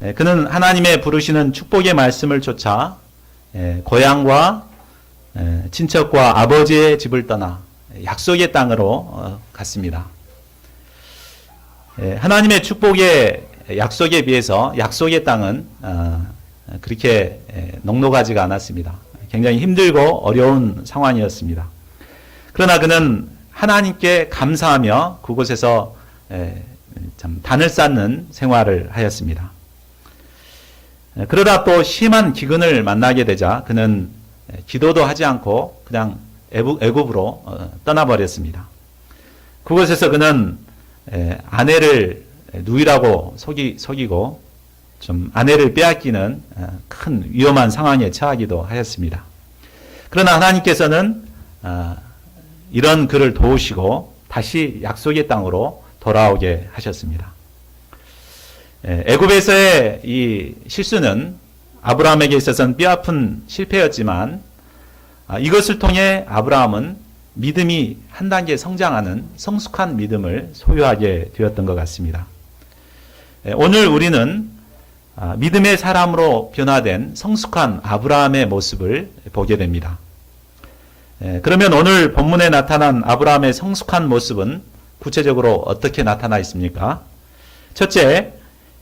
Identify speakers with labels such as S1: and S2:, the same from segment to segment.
S1: 그는 하나님의 부르시는 축복의 말씀을 쫓아 고향과 친척과 아버지의 집을 떠나 약속의 땅으로 갔습니다. 하나님의 축복의 약속에 비해서 약속의 땅은 그렇게 넉넉하지가 않았습니다. 굉장히 힘들고 어려운 상황이었습니다. 그러나 그는 하나님께 감사하며 그곳에서 참 단을 쌓는 생활을 하였습니다. 그러다 또 심한 기근을 만나게 되자 그는 기도도 하지 않고 그냥 애굽으로 떠나버렸습니다. 그곳에서 그는 아내를 누이라고 속이고 좀 아내를 빼앗기는 큰 위험한 상황에 처하기도 하였습니다. 그러나 하나님께서는 이런 그를 도우시고 다시 약속의 땅으로 돌아오게 하셨습니다. 애굽에서의 이 실수는 아브라함에게 있어서는 뼈아픈 실패였지만 이것을 통해 아브라함은 믿음이 한 단계 성장하는 성숙한 믿음을 소유하게 되었던 것 같습니다. 오늘 우리는 믿음의 사람으로 변화된 성숙한 아브라함의 모습을 보게 됩니다. 그러면 오늘 본문에 나타난 아브라함의 성숙한 모습은 구체적으로 어떻게 나타나 있습니까? 첫째,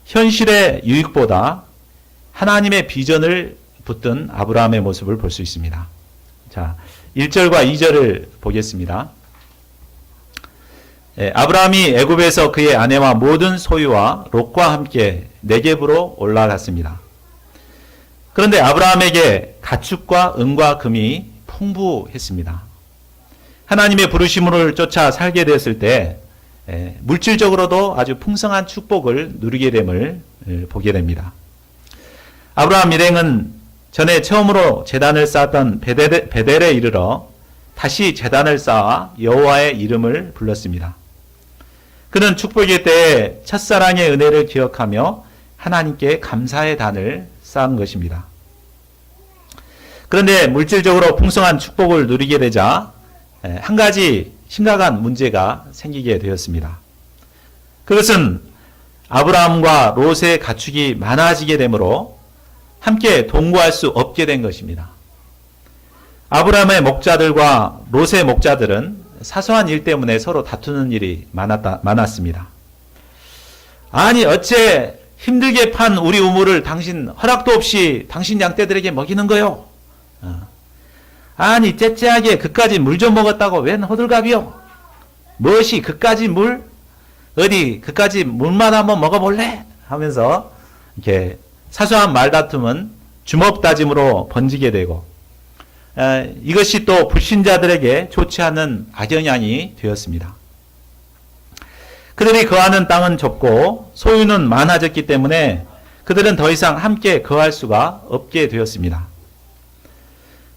S1: 현실의 유익보다 하나님의 비전을 붙든 아브라함의 모습을 볼 수 있습니다. 자, 1절과 2절을 보겠습니다. 아브라함이 애굽에서 그의 아내와 모든 소유와 롯과 함께 네겝으로 올라갔습니다. 그런데 아브라함에게 가축과 은과 금이 풍부했습니다. 하나님의 부르심을 쫓아 살게 되었을 때 물질적으로도 아주 풍성한 축복을 누리게 됨을 보게 됩니다. 아브라함 일행은 전에 처음으로 제단을 쌓았던 베델에 이르러 다시 제단을 쌓아 여호와의 이름을 불렀습니다. 그는 축복의 때에 첫사랑의 은혜를 기억하며 하나님께 감사의 단을 쌓은 것입니다. 그런데 물질적으로 풍성한 축복을 누리게 되자 한 가지 심각한 문제가 생기게 되었습니다. 그것은 아브라함과 롯의 가축이 많아지게 되므로 함께 동거할 수 없게 된 것입니다. 아브라함의 목자들과 롯의 목자들은 사소한 일 때문에 서로 다투는 일이 많았습니다. 아니 어째 힘들게 판 우리 우물을 당신 허락도 없이 당신 양떼들에게 먹이는 거요? 아니 째째하게 그까지 물 좀 먹었다고 웬 호들갑이요? 무엇이 그까지 물? 어디 그까지 물만 한번 먹어볼래? 하면서 이렇게 사소한 말다툼은 주먹다짐으로 번지게 되고 이것이 또 불신자들에게 좋지 않은 악영향이 되었습니다. 그들이 거하는 땅은 좁고 소유는 많아졌기 때문에 그들은 더 이상 함께 거할 수가 없게 되었습니다.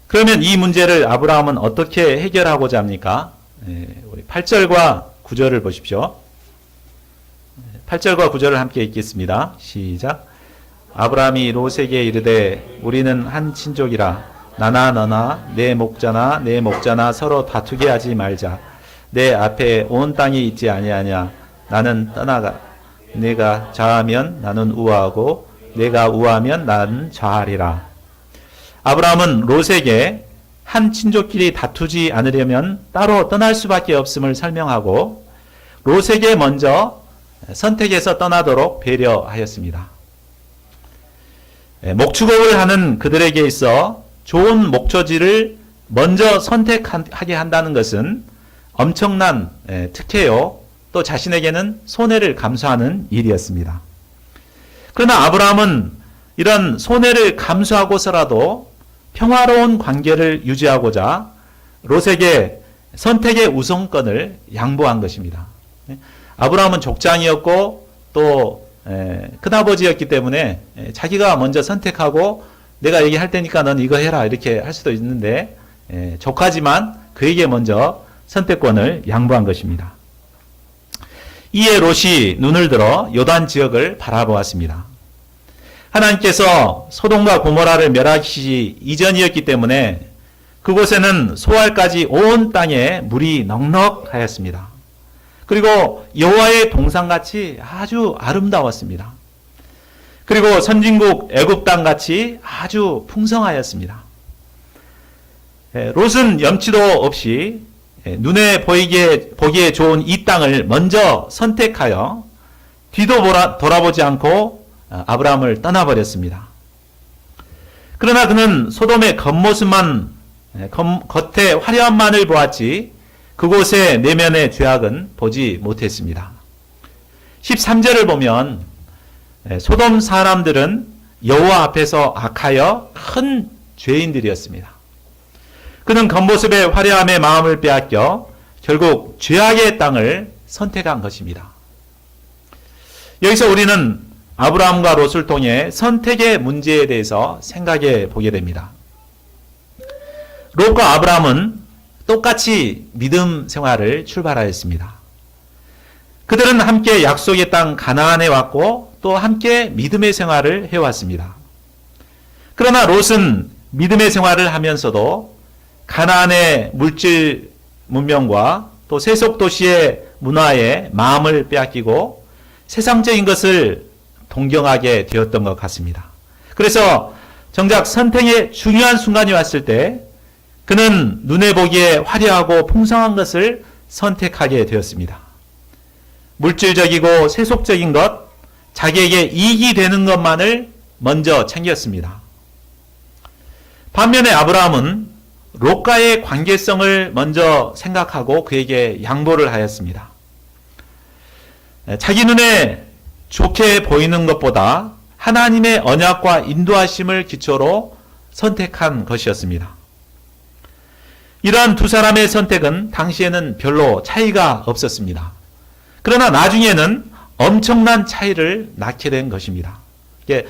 S1: 그러면 이 문제를 아브라함은 어떻게 해결하고자 합니까? 우리 8절과 9절을 보십시오. 8절과 9절을 함께 읽겠습니다. 시작. 아브라함이 롯에게 이르되 우리는 한 친족이라 나나 너나 내 목자나 서로 다투게 하지 말자. 내 앞에 온 땅이 있지 아니하냐. 나는 떠나가. 내가 좌하면 나는 우하고 내가 우하면 나는 좌하리라. 아브라함은 롯에게 한 친족끼리 다투지 않으려면 따로 떠날 수밖에 없음을 설명하고 롯에게 먼저 선택해서 떠나도록 배려하였습니다. 목축업을 하는 그들에게 있어 좋은 목초지를 먼저 선택하게 한다는 것은 엄청난 특혜요, 또 자신에게는 손해를 감수하는 일이었습니다. 그러나 아브라함은 이런 손해를 감수하고서라도 평화로운 관계를 유지하고자 롯에게 선택의 우선권을 양보한 것입니다. 아브라함은 족장이었고 또 큰아버지였기 때문에 자기가 먼저 선택하고 내가 얘기할 테니까 넌 이거 해라 이렇게 할 수도 있는데 조카지만 그에게 먼저 선택권을 양보한 것입니다. 이에 롯이 눈을 들어 요단 지역을 바라보았습니다. 하나님께서 소돔과 고모라를 멸하시기 이전이었기 때문에 그곳에는 소알까지 온 땅에 물이 넉넉하였습니다. 그리고 여호와의 동산같이 아주 아름다웠습니다. 그리고 선진국 애굽 땅 같이 아주 풍성하였습니다. 롯은 염치도 없이 눈에 보기에 좋은 이 땅을 먼저 선택하여 뒤도 돌아보지 않고 아브라함을 떠나버렸습니다. 그러나 그는 소돔의 겉모습만, 겉의 화려함만을 보았지 그곳의 내면의 죄악은 보지 못했습니다. 13절을 보면 소돔 사람들은 여호와 앞에서 악하여 큰 죄인들이었습니다. 그는 겉모습의 화려함에 마음을 빼앗겨 결국 죄악의 땅을 선택한 것입니다. 여기서 우리는 아브라함과 롯을 통해 선택의 문제에 대해서 생각해 보게 됩니다. 롯과 아브라함은 똑같이 믿음 생활을 출발하였습니다. 그들은 함께 약속의 땅 가나안에 왔고 또 함께 믿음의 생활을 해왔습니다. 그러나 롯은 믿음의 생활을 하면서도 가나안의 물질 문명과 또 세속 도시의 문화에 마음을 빼앗기고 세상적인 것을 동경하게 되었던 것 같습니다. 그래서 정작 선택의 중요한 순간이 왔을 때 그는 눈에 보기에 화려하고 풍성한 것을 선택하게 되었습니다. 물질적이고 세속적인 것, 자기에게 이익이 되는 것만을 먼저 챙겼습니다. 반면에 아브라함은 롯과의 관계성을 먼저 생각하고 그에게 양보를 하였습니다. 자기 눈에 좋게 보이는 것보다 하나님의 언약과 인도하심을 기초로 선택한 것이었습니다. 이러한 두 사람의 선택은 당시에는 별로 차이가 없었습니다. 그러나 나중에는 엄청난 차이를 낳게 된 것입니다. 이게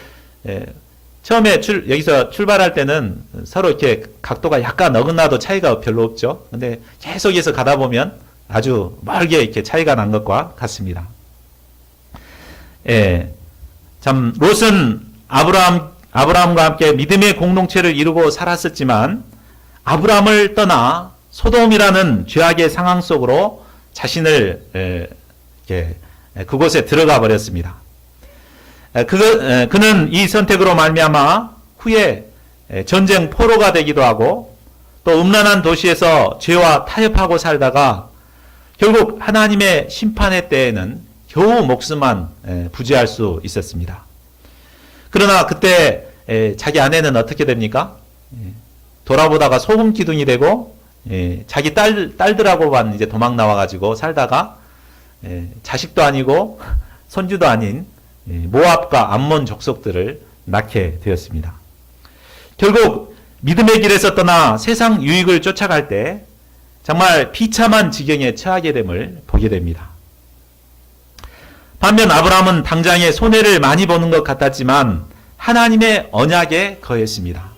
S1: 처음에 여기서 출발할 때는 서로 이렇게 각도가 약간 어긋나도 차이가 별로 없죠. 근데 계속해서 가다 보면 아주 멀게 이렇게 차이가 난 것과 같습니다. 참 롯은 아브라함과 함께 믿음의 공동체를 이루고 살았었지만 아브라함을 떠나 소돔이라는 죄악의 상황 속으로 자신을 그곳에 들어가 버렸습니다. 그는 이 선택으로 말미암아 후에 전쟁 포로가 되기도 하고 또 음란한 도시에서 죄와 타협하고 살다가 결국 하나님의 심판의 때에는 겨우 목숨만 부지할 수 있었습니다. 그러나 그때 자기 아내는 어떻게 됩니까? 돌아보다가 소금 기둥이 되고 자기 딸들하고만 이제 도망 나와가지고 살다가 자식도 아니고 손주도 아닌 모압과 암몬 족속들을 낳게 되었습니다. 결국 믿음의 길에서 떠나 세상 유익을 쫓아갈 때 정말 비참한 지경에 처하게 됨을 보게 됩니다. 반면 아브라함은 당장에 손해를 많이 보는 것 같았지만 하나님의 언약에 거했습니다.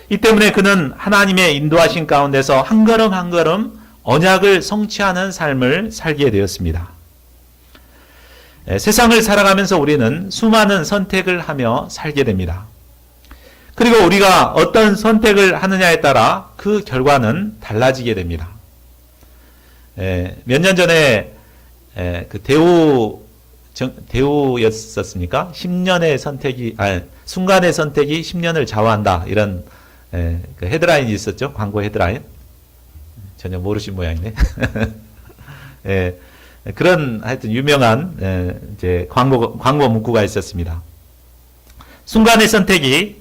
S1: 이 때문에 그는 하나님의 인도하신 가운데서 한 걸음 한 걸음 언약을 성취하는 삶을 살게 되었습니다. 세상을 살아가면서 우리는 수많은 선택을 하며 살게 됩니다. 그리고 우리가 어떤 선택을 하느냐에 따라 그 결과는 달라지게 됩니다. 몇 년 전에 그 대우였었습니까? 10년의 선택이, 순간의 선택이 10년을 좌우한다. 이런 그 헤드라인이 있었죠. 광고 헤드라인. 전혀 모르신 모양이네. 그런 하여튼 유명한 이제 광고 문구가 있었습니다. 순간의 선택이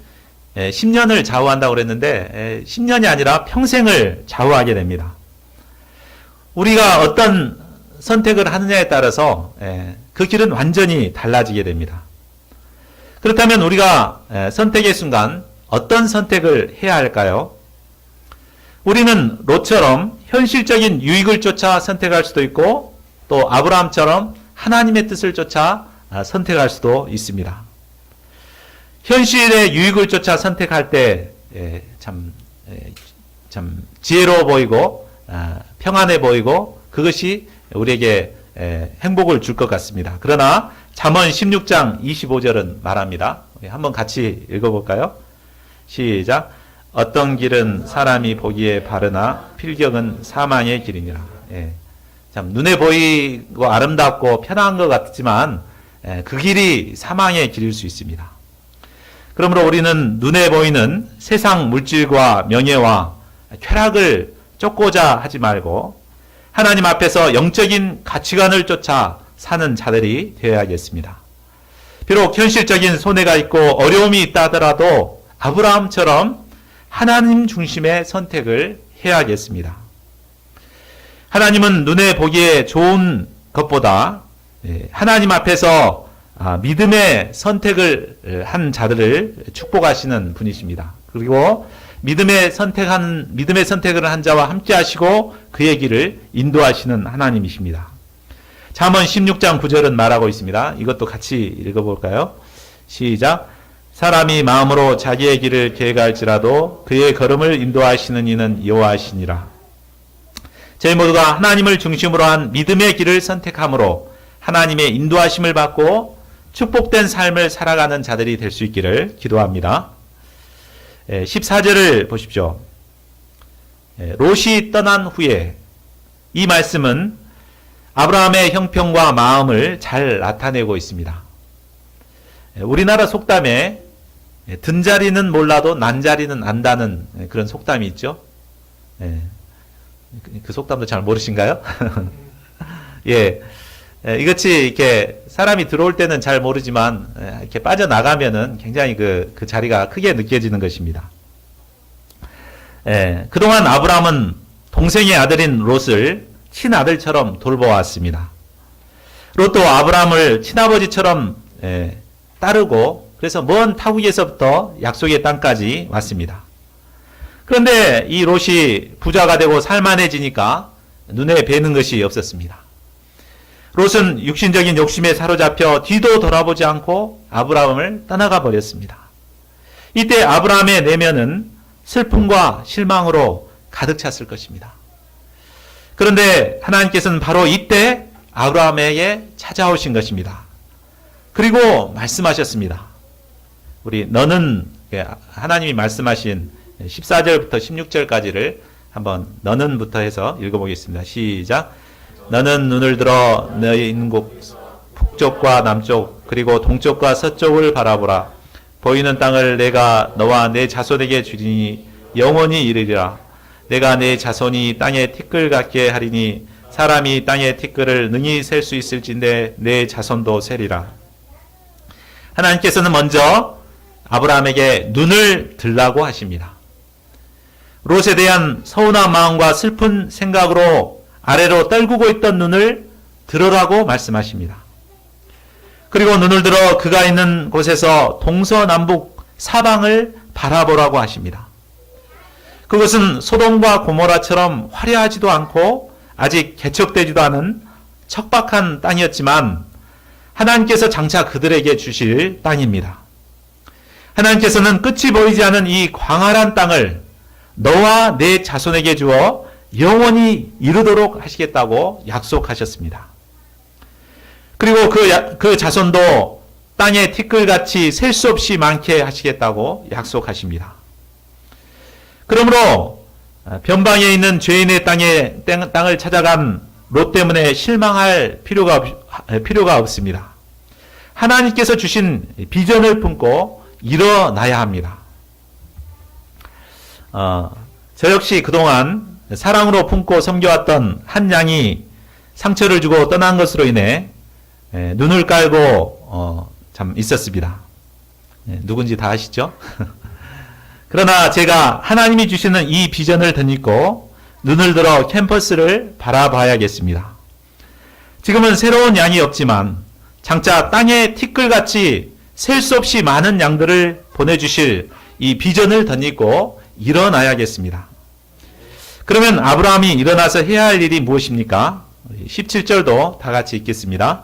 S1: 10년을 좌우한다고 그랬는데 10년이 아니라 평생을 좌우하게 됩니다. 우리가 어떤 선택을 하느냐에 따라서 그 길은 완전히 달라지게 됩니다. 그렇다면 우리가 선택의 순간 어떤 선택을 해야 할까요? 우리는 롯처럼 현실적인 유익을 쫓아 선택할 수도 있고 또 아브라함처럼 하나님의 뜻을 쫓아 선택할 수도 있습니다. 현실의 유익을 쫓아 선택할 때 참 지혜로워 보이고 평안해 보이고 그것이 우리에게 행복을 줄 것 같습니다. 그러나 잠언 16장 25절은 말합니다. 한번 같이 읽어볼까요? 시작. 어떤 길은 사람이 보기에 바르나 필경은 사망의 길이니라. 참 눈에 보이고 아름답고 편한 것 같지만 그 길이 사망의 길일 수 있습니다. 그러므로 우리는 눈에 보이는 세상 물질과 명예와 쾌락을 쫓고자 하지 말고 하나님 앞에서 영적인 가치관을 쫓아 사는 자들이 되어야겠습니다. 비록 현실적인 손해가 있고 어려움이 있다 하더라도 아브라함처럼 하나님 중심의 선택을 해야겠습니다. 하나님은 눈에 보기에 좋은 것보다 하나님 앞에서 믿음의 선택을 한 자들을 축복하시는 분이십니다. 그리고 믿음의 선택을 한 자와 함께 하시고 그의 길을 인도하시는 하나님이십니다. 잠언 16장 9절은 말하고 있습니다. 이것도 같이 읽어볼까요? 시작. 사람이 마음으로 자기의 길을 계획할지라도 그의 걸음을 인도하시는 이는 여호와시니라. 저희 모두가 하나님을 중심으로 한 믿음의 길을 선택함으로 하나님의 인도하심을 받고 축복된 삶을 살아가는 자들이 될 수 있기를 기도합니다. 14절을 보십시오. 롯이 떠난 후에, 이 말씀은 아브라함의 형편과 마음을 잘 나타내고 있습니다. 우리나라 속담에 든 자리는 몰라도 난 자리는 안다는 그런 속담이 있죠. 그 속담도 잘 모르신가요? 예. 이것이 이렇게 사람이 들어올 때는 잘 모르지만 이렇게 빠져나가면은 굉장히 그 자리가 크게 느껴지는 것입니다. 그동안 아브라함은 동생의 아들인 롯을 친아들처럼 돌보았습니다. 롯도 아브라함을 친아버지처럼 따르고 그래서 먼 타국에서부터 약속의 땅까지 왔습니다. 그런데 이 롯이 부자가 되고 살만해지니까 눈에 뵈는 것이 없었습니다. 롯은 육신적인 욕심에 사로잡혀 뒤도 돌아보지 않고 아브라함을 떠나가 버렸습니다. 이때 아브라함의 내면은 슬픔과 실망으로 가득 찼을 것입니다. 그런데 하나님께서는 바로 이때 아브라함에게 찾아오신 것입니다. 그리고 말씀하셨습니다. 너는 하나님이 말씀하신 14절부터 16절까지를 한번 너는부터 해서 읽어보겠습니다. 시작. 너는 눈을 들어 너희 인국 북쪽과 남쪽 그리고 동쪽과 서쪽을 바라보라. 보이는 땅을 내가 너와 내 자손에게 주리니 영원히 이르리라. 내가 내 자손이 땅의 티끌 같게 하리니 사람이 땅의 티끌을 능히 셀 수 있을진데 내 자손도 세리라. 하나님께서는 먼저 아브라함에게 눈을 들라고 하십니다. 롯에 대한 서운한 마음과 슬픈 생각으로 아래로 떨구고 있던 눈을 들으라고 말씀하십니다. 그리고 눈을 들어 그가 있는 곳에서 동서남북 사방을 바라보라고 하십니다. 그것은 소돔과 고모라처럼 화려하지도 않고 아직 개척되지도 않은 척박한 땅이었지만 하나님께서 장차 그들에게 주실 땅입니다. 하나님께서는 끝이 보이지 않은 이 광활한 땅을 너와 내 자손에게 주어 영원히 이루도록 하시겠다고 약속하셨습니다. 그리고 그 자손도 땅의 티끌같이 셀 수 없이 많게 하시겠다고 약속하십니다. 그러므로 변방에 있는 죄인의 땅을 찾아간 롯 때문에 실망할 필요가 없습니다. 하나님께서 주신 비전을 품고 일어나야 합니다. 저 역시 그동안 사랑으로 품고 섬겨왔던 한 양이 상처를 주고 떠난 것으로 인해 눈을 깔고 참 있었습니다. 누군지 다 아시죠? 그러나 제가 하나님이 주시는 이 비전을 덧입고 눈을 들어 캠퍼스를 바라봐야겠습니다. 지금은 새로운 양이 없지만 장차 땅의 티끌같이 셀 수 없이 많은 양들을 보내주실 이 비전을 덧입고 일어나야겠습니다. 그러면 아브라함이 일어나서 해야 할 일이 무엇입니까? 17절도 다 같이 읽겠습니다.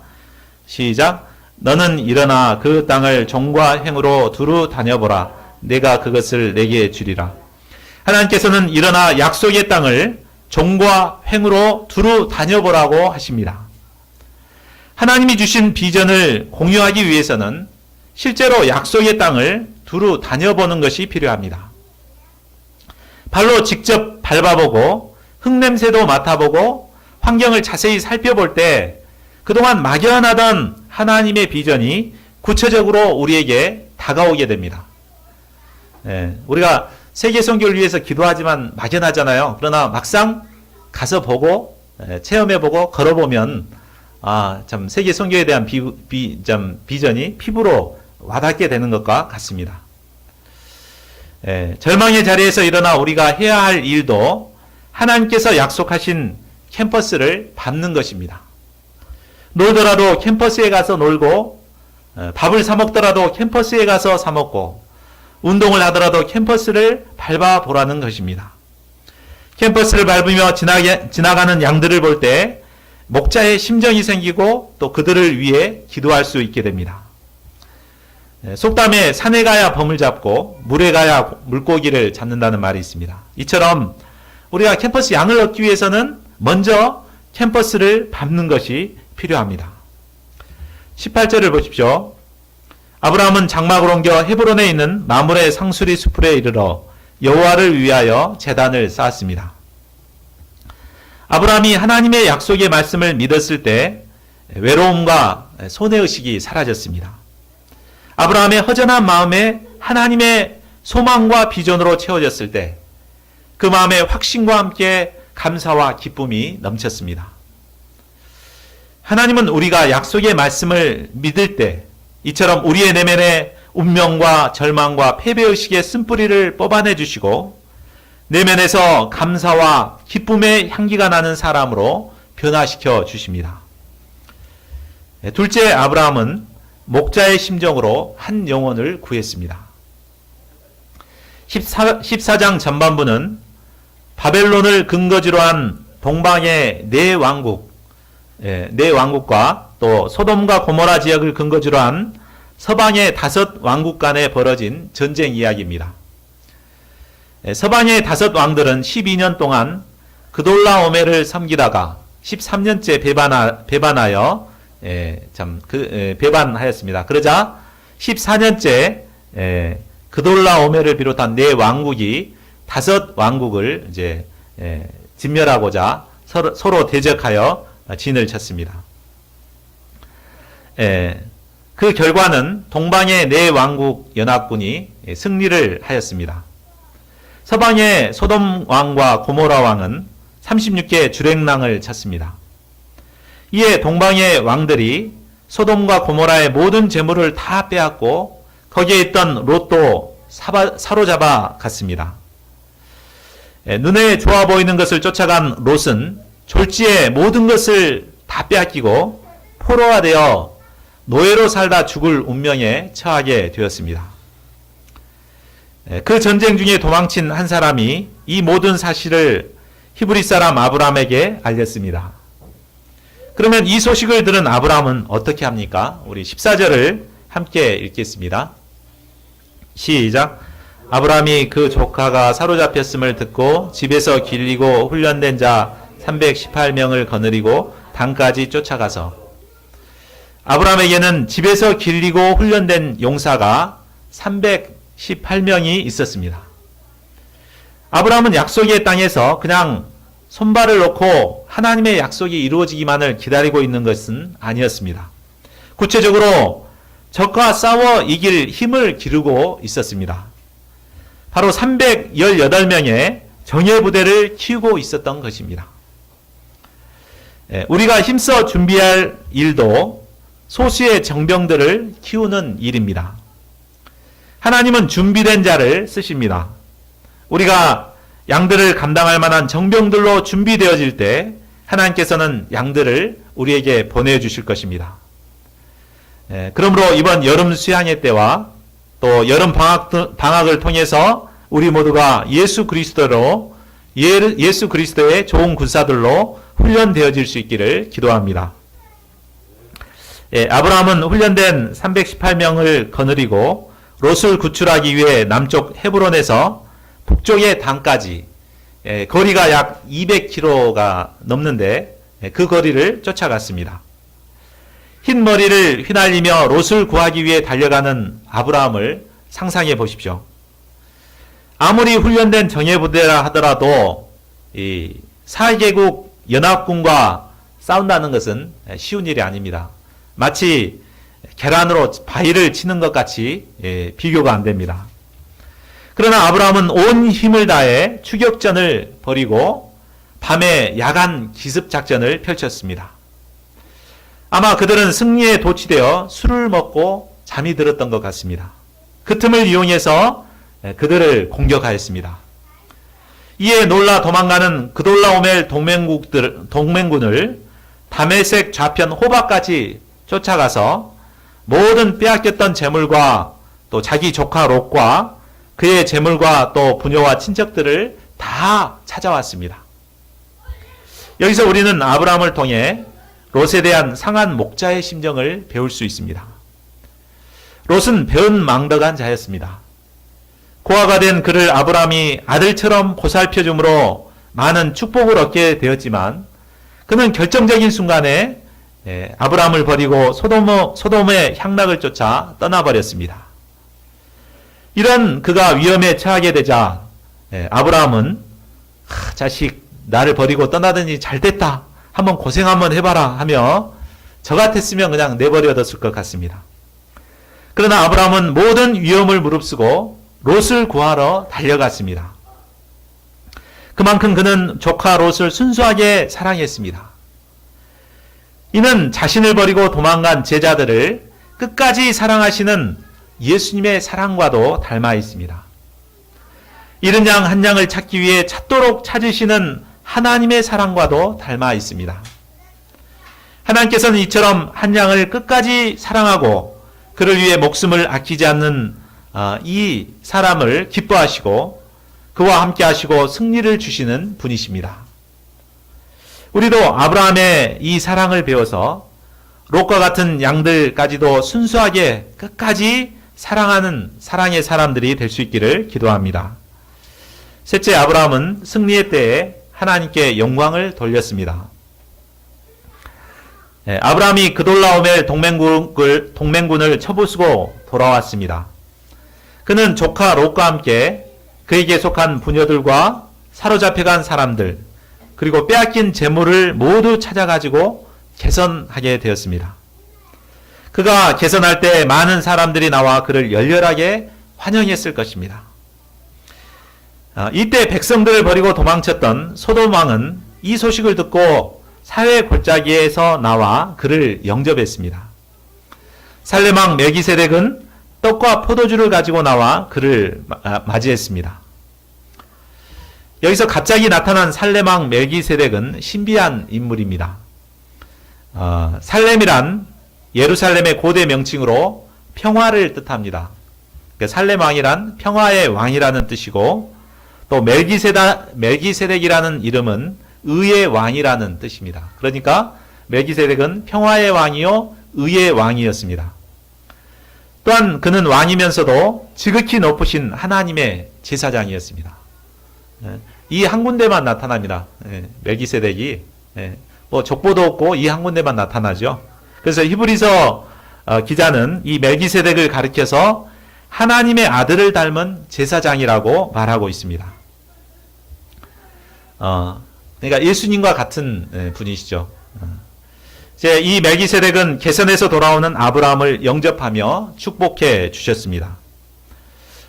S1: 시작. 너는 일어나 그 땅을 종과 행으로 두루 다녀보라. 내가 그것을 내게 주리라. 하나님께서는 일어나 약속의 땅을 종과 행으로 두루 다녀보라고 하십니다. 하나님이 주신 비전을 공유하기 위해서는 실제로 약속의 땅을 두루 다녀보는 것이 필요합니다. 발로 직접 밟아보고 흙냄새도 맡아보고 환경을 자세히 살펴볼 때 그동안 막연하던 하나님의 비전이 구체적으로 우리에게 다가오게 됩니다. 우리가 세계 선교를 위해서 기도하지만 막연하잖아요. 그러나 막상 가서 보고 체험해보고 걸어보면 참 세계 선교에 대한 비전이 피부로 와닿게 되는 것과 같습니다. 절망의 자리에서 일어나 우리가 해야 할 일도 하나님께서 약속하신 캠퍼스를 밟는 것입니다. 놀더라도 캠퍼스에 가서 놀고, 밥을 사 먹더라도 캠퍼스에 가서 사 먹고, 운동을 하더라도 캠퍼스를 밟아보라는 것입니다. 캠퍼스를 밟으며 지나가는 양들을 볼 때 목자의 심정이 생기고 또 그들을 위해 기도할 수 있게 됩니다. 속담에 산에 가야 범을 잡고 물에 가야 물고기를 잡는다는 말이 있습니다. 이처럼 우리가 캠퍼스 양을 얻기 위해서는 먼저 캠퍼스를 밟는 것이 필요합니다. 18절을 보십시오. 아브라함은 장막을 옮겨 헤브론에 있는 마므레 상수리 수풀에 이르러 여호와를 위하여 제단을 쌓았습니다. 아브라함이 하나님의 약속의 말씀을 믿었을 때 외로움과 손해의식이 사라졌습니다. 아브라함의 허전한 마음에 하나님의 소망과 비전으로 채워졌을 때 그 마음에 확신과 함께 감사와 기쁨이 넘쳤습니다. 하나님은 우리가 약속의 말씀을 믿을 때 이처럼 우리의 내면에 운명과 절망과 패배의식의 쓴뿌리를 뽑아내 주시고 내면에서 감사와 기쁨의 향기가 나는 사람으로 변화시켜 주십니다. 둘째, 아브라함은 목자의 심정으로 한 영혼을 구했습니다. 14장 전반부는 바벨론을 근거지로 한 동방의 네 왕국과 또 소돔과 고모라 지역을 근거지로 한 서방의 5 왕국 간에 벌어진 전쟁 이야기입니다. 서방의 5 왕들은 12년 동안 그돌라오메를 섬기다가 13년째 배반하여 배반하였습니다. 그러자 14년째 그돌라오메를 비롯한 4 왕국이 5 왕국을 이제 진멸하고자 서로 대적하여 진을 쳤습니다. 그 결과는 동방의 4 왕국 연합군이 승리를 하였습니다. 서방의 소돔 왕과 고모라 왕은 36개 주랭랑을 쳤습니다. 이에 동방의 왕들이 소돔과 고모라의 모든 재물을 다 빼앗고 거기에 있던 롯도 사로잡아 갔습니다. 눈에 좋아 보이는 것을 쫓아간 롯은 졸지에 모든 것을 다 빼앗기고 포로화되어 노예로 살다 죽을 운명에 처하게 되었습니다. 그 전쟁 중에 도망친 한 사람이 이 모든 사실을 히브리 사람 아브라함에게 알렸습니다. 그러면 이 소식을 들은 아브라함은 어떻게 합니까? 우리 14절을 함께 읽겠습니다. 시작. 아브라함이 그 조카가 사로잡혔음을 듣고 집에서 길리고 훈련된 자 318명을 거느리고 단까지 쫓아가서 아브라함에게는 집에서 길리고 훈련된 용사가 318명이 있었습니다. 아브라함은 약속의 땅에서 그냥 손발을 놓고 하나님의 약속이 이루어지기만을 기다리고 있는 것은 아니었습니다. 구체적으로 적과 싸워 이길 힘을 기르고 있었습니다. 바로 318명의 정예부대를 키우고 있었던 것입니다. 우리가 힘써 준비할 일도 소수의 정병들을 키우는 일입니다. 하나님은 준비된 자를 쓰십니다. 우리가 양들을 감당할 만한 정병들로 준비되어질 때 하나님께서는 양들을 우리에게 보내주실 것입니다. 그러므로 이번 여름 수양회 때와 또 여름 방학을 통해서 우리 모두가 예수 그리스도의 좋은 군사들로 훈련되어질 수 있기를 기도합니다. 아브라함은 훈련된 318명을 거느리고 롯을 구출하기 위해 남쪽 헤브론에서 북쪽의 단까지 거리가 약 200km가 넘는데 그 거리를 쫓아갔습니다. 흰 머리를 휘날리며 롯을 구하기 위해 달려가는 아브라함을 상상해 보십시오. 아무리 훈련된 정예부대라 하더라도 이 4개국 연합군과 싸운다는 것은 쉬운 일이 아닙니다. 마치 계란으로 바위를 치는 것 같이 비교가 안 됩니다. 그러나 아브라함은 온 힘을 다해 추격전을 벌이고 밤에 야간 기습 작전을 펼쳤습니다. 아마 그들은 승리에 도취되어 술을 먹고 잠이 들었던 것 같습니다. 그 틈을 이용해서 그들을 공격하였습니다. 이에 놀라 도망가는 그돌라오멜 동맹군을 다메섹 좌편 호바까지 쫓아가서 모든 빼앗겼던 재물과 또 자기 조카 롯과 그의 재물과 또 부녀와 친척들을 다 찾아왔습니다. 여기서 우리는 아브라함을 통해 롯에 대한 상한 목자의 심정을 배울 수 있습니다. 롯은 배은망덕한 자였습니다. 고아가 된 그를 아브라함이 아들처럼 보살펴줌으로 많은 축복을 얻게 되었지만 그는 결정적인 순간에 아브라함을 버리고 소돔의 향락을 쫓아 떠나버렸습니다. 이런 그가 위험에 처하게 되자 아브라함은 자식 나를 버리고 떠나더니 잘됐다. 한번 고생 한번 해봐라 하며 저 같았으면 그냥 내버려뒀을 것 같습니다. 그러나 아브라함은 모든 위험을 무릅쓰고 롯을 구하러 달려갔습니다. 그만큼 그는 조카 롯을 순수하게 사랑했습니다. 이는 자신을 버리고 도망간 제자들을 끝까지 사랑하시는 예수님의 사랑과도 닮아 있습니다. 잃은 양 한 양을 찾기 위해 찾도록 찾으시는 하나님의 사랑과도 닮아 있습니다. 하나님께서는 이처럼 한 양을 끝까지 사랑하고 그를 위해 목숨을 아끼지 않는 이 사람을 기뻐하시고 그와 함께 하시고 승리를 주시는 분이십니다. 우리도 아브라함의 이 사랑을 배워서 롯과 같은 양들까지도 순수하게 끝까지 사랑하는 사랑의 사람들이 될 수 있기를 기도합니다. 셋째, 아브라함은 승리의 때에 하나님께 영광을 돌렸습니다. 아브라함이 그돌라오멜 동맹군을 쳐부수고 돌아왔습니다. 그는 조카 롯과 함께 그에게 속한 부녀들과 사로잡혀간 사람들 그리고 빼앗긴 재물을 모두 찾아가지고 개선하게 되었습니다. 그가 개선할 때 많은 사람들이 나와 그를 열렬하게 환영했을 것입니다. 이때 백성들을 버리고 도망쳤던 소돔 왕은 이 소식을 듣고 사회 골짜기에서 나와 그를 영접했습니다. 살렘 왕 멜기세덱은 떡과 포도주를 가지고 나와 그를 맞이했습니다. 여기서 갑자기 나타난 살렘 왕 멜기세덱은 신비한 인물입니다. 살렘이란 예루살렘의 고대 명칭으로 평화를 뜻합니다. 그러니까 살렘 왕이란 평화의 왕이라는 뜻이고 또 멜기세덱이라는 이름은 의의 왕이라는 뜻입니다. 그러니까 멜기세덱은 평화의 왕이요 의의 왕이었습니다. 또한 그는 왕이면서도 지극히 높으신 하나님의 제사장이었습니다. 이 한 군데만 나타납니다. 멜기세덱이 뭐 족보도 없고 이 한 군데만 나타나죠. 그래서 히브리서 기자는 이 멜기세덱을 가리켜서 하나님의 아들을 닮은 제사장이라고 말하고 있습니다. 그러니까 예수님과 같은 분이시죠. 이제 이 멜기세덱은 개선에서 돌아오는 아브라함을 영접하며 축복해 주셨습니다.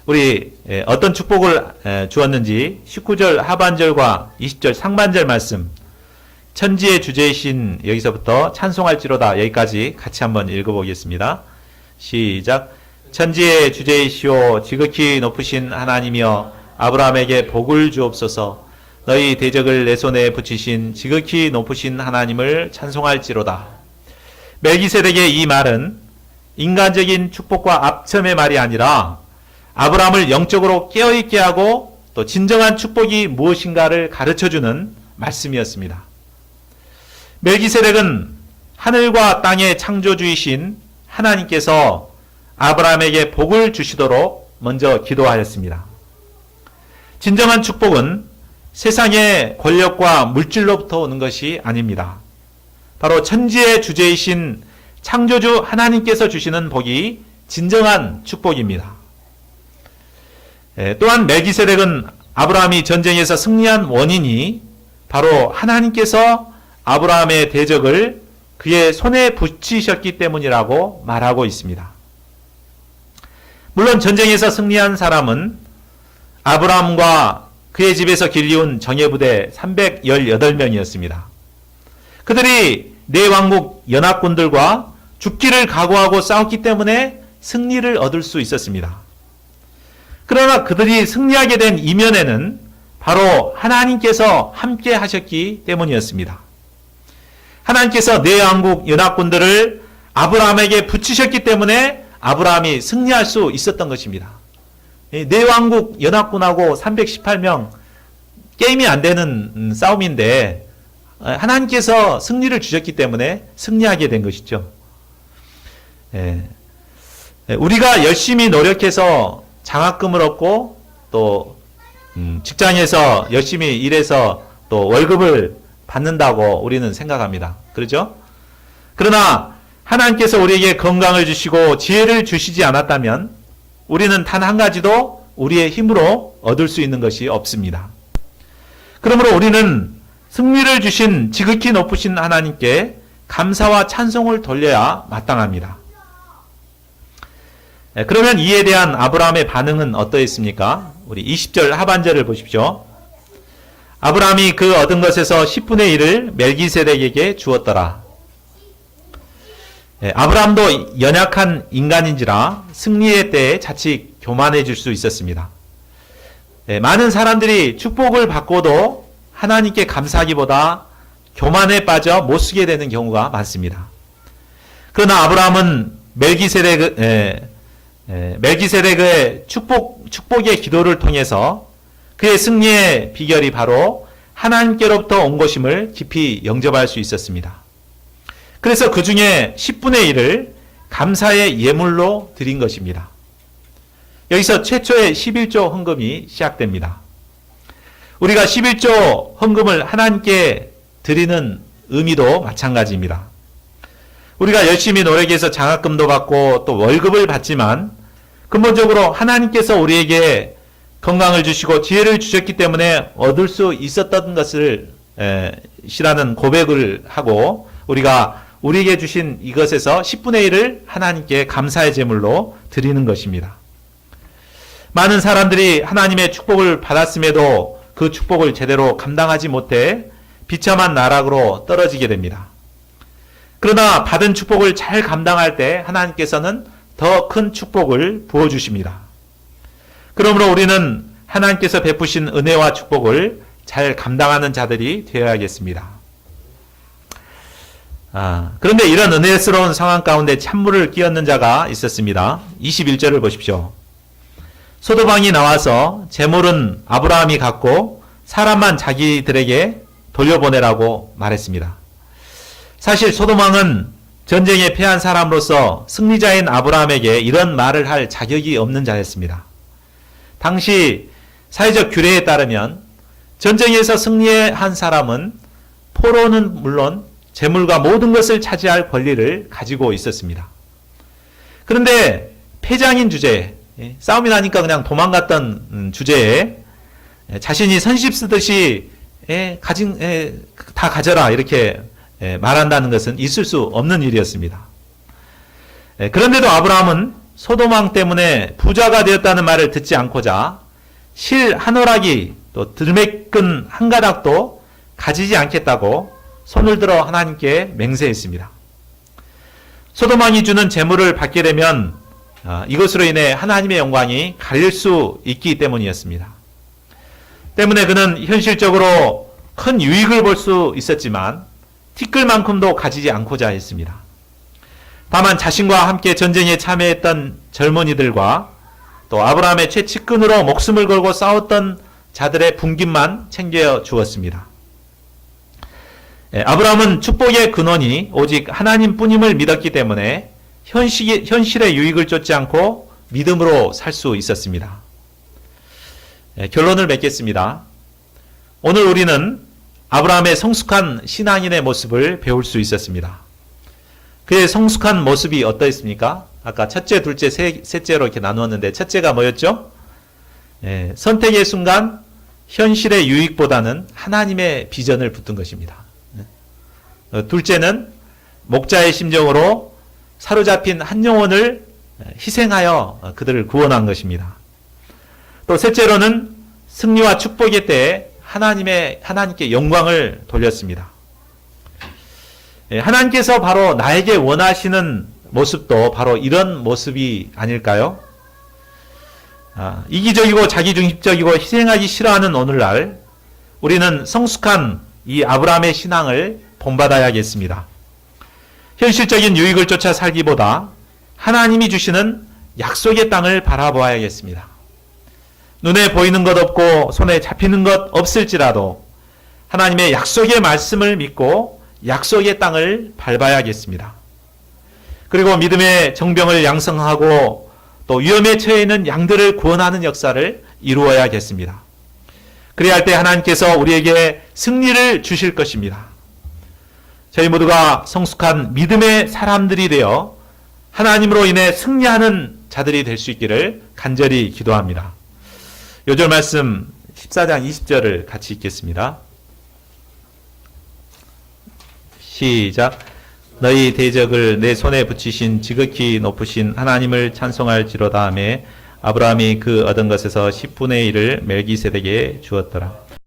S1: 우리 어떤 축복을 주었는지 19절 하반절과 20절 상반절 말씀 천지의 주제이신 여기서부터 찬송할지로다 여기까지 같이 한번 읽어보겠습니다. 시작. 천지의 주제이시오 지극히 높으신 하나님이여 아브라함에게 복을 주옵소서. 너희 대적을 내 손에 붙이신 지극히 높으신 하나님을 찬송할지로다. 멜기세덱의 이 말은 인간적인 축복과 압첨의 말이 아니라 아브라함을 영적으로 깨어있게 하고 또 진정한 축복이 무엇인가를 가르쳐주는 말씀이었습니다. 멜기세덱은 하늘과 땅의 창조주이신 하나님께서 아브라함에게 복을 주시도록 먼저 기도하였습니다. 진정한 축복은 세상의 권력과 물질로부터 오는 것이 아닙니다. 바로 천지의 주제이신 창조주 하나님께서 주시는 복이 진정한 축복입니다. 또한 멜기세덱은 아브라함이 전쟁에서 승리한 원인이 바로 하나님께서 아브라함의 대적을 그의 손에 붙이셨기 때문이라고 말하고 있습니다. 물론 전쟁에서 승리한 사람은 아브라함과 그의 집에서 길리운 정예부대 318명이었습니다. 그들이 네 왕국 연합군들과 죽기를 각오하고 싸웠기 때문에 승리를 얻을 수 있었습니다. 그러나 그들이 승리하게 된 이면에는 바로 하나님께서 함께 하셨기 때문이었습니다. 하나님께서 네 왕국 연합군들을 아브라함에게 붙이셨기 때문에 아브라함이 승리할 수 있었던 것입니다. 네 왕국 연합군하고 318명 게임이 안 되는 싸움인데 하나님께서 승리를 주셨기 때문에 승리하게 된 것이죠. 우리가 열심히 노력해서 장학금을 얻고 또 직장에서 열심히 일해서 또 월급을 받는다고 우리는 생각합니다. 그렇죠? 그러나 하나님께서 우리에게 건강을 주시고 지혜를 주시지 않았다면 우리는 단 한 가지도 우리의 힘으로 얻을 수 있는 것이 없습니다. 그러므로 우리는 승리를 주신 지극히 높으신 하나님께 감사와 찬송을 돌려야 마땅합니다. 그러면 이에 대한 아브라함의 반응은 어떠했습니까? 우리 20절 하반절을 보십시오. 아브라함이 그 얻은 것에서 10분의 1을 멜기세덱에게 주었더라. 아브라함도 연약한 인간인지라 승리의 때에 자칫 교만해질 수 있었습니다. 많은 사람들이 축복을 받고도 하나님께 감사하기보다 교만에 빠져 못 쓰게 되는 경우가 많습니다. 그러나 아브라함은 멜기세덱의 축복의 기도를 통해서 그의 승리의 비결이 바로 하나님께로부터 온 것임을 깊이 영접할 수 있었습니다. 그래서 그 중에 10분의 1을 감사의 예물로 드린 것입니다. 여기서 최초의 11조 헌금이 시작됩니다. 우리가 11조 헌금을 하나님께 드리는 의미도 마찬가지입니다. 우리가 열심히 노력해서 장학금도 받고 또 월급을 받지만 근본적으로 하나님께서 우리에게 건강을 주시고 지혜를 주셨기 때문에 얻을 수 있었던 것을 시라는 고백을 하고 우리가 우리에게 주신 이것에서 10분의 1을 하나님께 감사의 제물로 드리는 것입니다. 많은 사람들이 하나님의 축복을 받았음에도 그 축복을 제대로 감당하지 못해 비참한 나락으로 떨어지게 됩니다. 그러나 받은 축복을 잘 감당할 때 하나님께서는 더 큰 축복을 부어주십니다. 그러므로 우리는 하나님께서 베푸신 은혜와 축복을 잘 감당하는 자들이 되어야겠습니다. 그런데 이런 은혜스러운 상황 가운데 찬물을 끼얹는 자가 있었습니다. 21절을 보십시오. 소도방이 나와서 제물은 아브라함이 갖고 사람만 자기들에게 돌려보내라고 말했습니다. 사실 소돔왕은 전쟁에 패한 사람으로서 승리자인 아브라함에게 이런 말을 할 자격이 없는 자였습니다. 당시 사회적 규례에 따르면 전쟁에서 승리한 사람은 포로는 물론 재물과 모든 것을 차지할 권리를 가지고 있었습니다. 그런데 패장인 주제에 싸움이 나니까 그냥 도망갔던 주제에 자신이 선심 쓰듯이 다 가져라 이렇게 말한다는 것은 있을 수 없는 일이었습니다. 그런데도 아브라함은 소돔왕 때문에 부자가 되었다는 말을 듣지 않고자 실 한 오락이 또 들매끈 한 가닥도 가지지 않겠다고 손을 들어 하나님께 맹세했습니다. 소돔왕이 주는 재물을 받게 되면 이것으로 인해 하나님의 영광이 가릴 수 있기 때문이었습니다. 때문에 그는 현실적으로 큰 유익을 볼 수 있었지만 티끌만큼도 가지지 않고자 했습니다. 다만 자신과 함께 전쟁에 참여했던 젊은이들과 또 아브라함의 최측근으로 목숨을 걸고 싸웠던 자들의 분깃만 챙겨 주었습니다. 아브라함은 축복의 근원이 오직 하나님뿐임을 믿었기 때문에 현실의 유익을 쫓지 않고 믿음으로 살 수 있었습니다. 결론을 맺겠습니다. 오늘 우리는 아브라함의 성숙한 신앙인의 모습을 배울 수 있었습니다. 그의 성숙한 모습이 어떠했습니까? 아까 첫째, 둘째, 셋째로 이렇게 나누었는데 첫째가 뭐였죠? 선택의 순간 현실의 유익보다는 하나님의 비전을 붙든 것입니다. 둘째는 목자의 심정으로 사로잡힌 한 영혼을 희생하여 그들을 구원한 것입니다. 또 셋째로는 승리와 축복의 때에 하나님께 영광을 돌렸습니다. 하나님께서 바로 나에게 원하시는 모습도 바로 이런 모습이 아닐까요? 이기적이고 자기중심적이고 희생하기 싫어하는 오늘날 우리는 성숙한 이 아브라함의 신앙을 본받아야겠습니다. 현실적인 유익을 쫓아 살기보다 하나님이 주시는 약속의 땅을 바라보아야겠습니다. 눈에 보이는 것 없고 손에 잡히는 것 없을지라도 하나님의 약속의 말씀을 믿고 약속의 땅을 밟아야겠습니다. 그리고 믿음의 정병을 양성하고 또 위험에 처해 있는 양들을 구원하는 역사를 이루어야겠습니다. 그래야 할 때 하나님께서 우리에게 승리를 주실 것입니다. 저희 모두가 성숙한 믿음의 사람들이 되어 하나님으로 인해 승리하는 자들이 될 수 있기를 간절히 기도합니다. 요절 말씀 14장 20절을 같이 읽겠습니다. 시작. 너희 대적을 내 손에 붙이신 지극히 높으신 하나님을 찬송할지로다 하며 아브라함이 그 얻은 것에서 10분의 1을 멜기세덱에게 주었더라.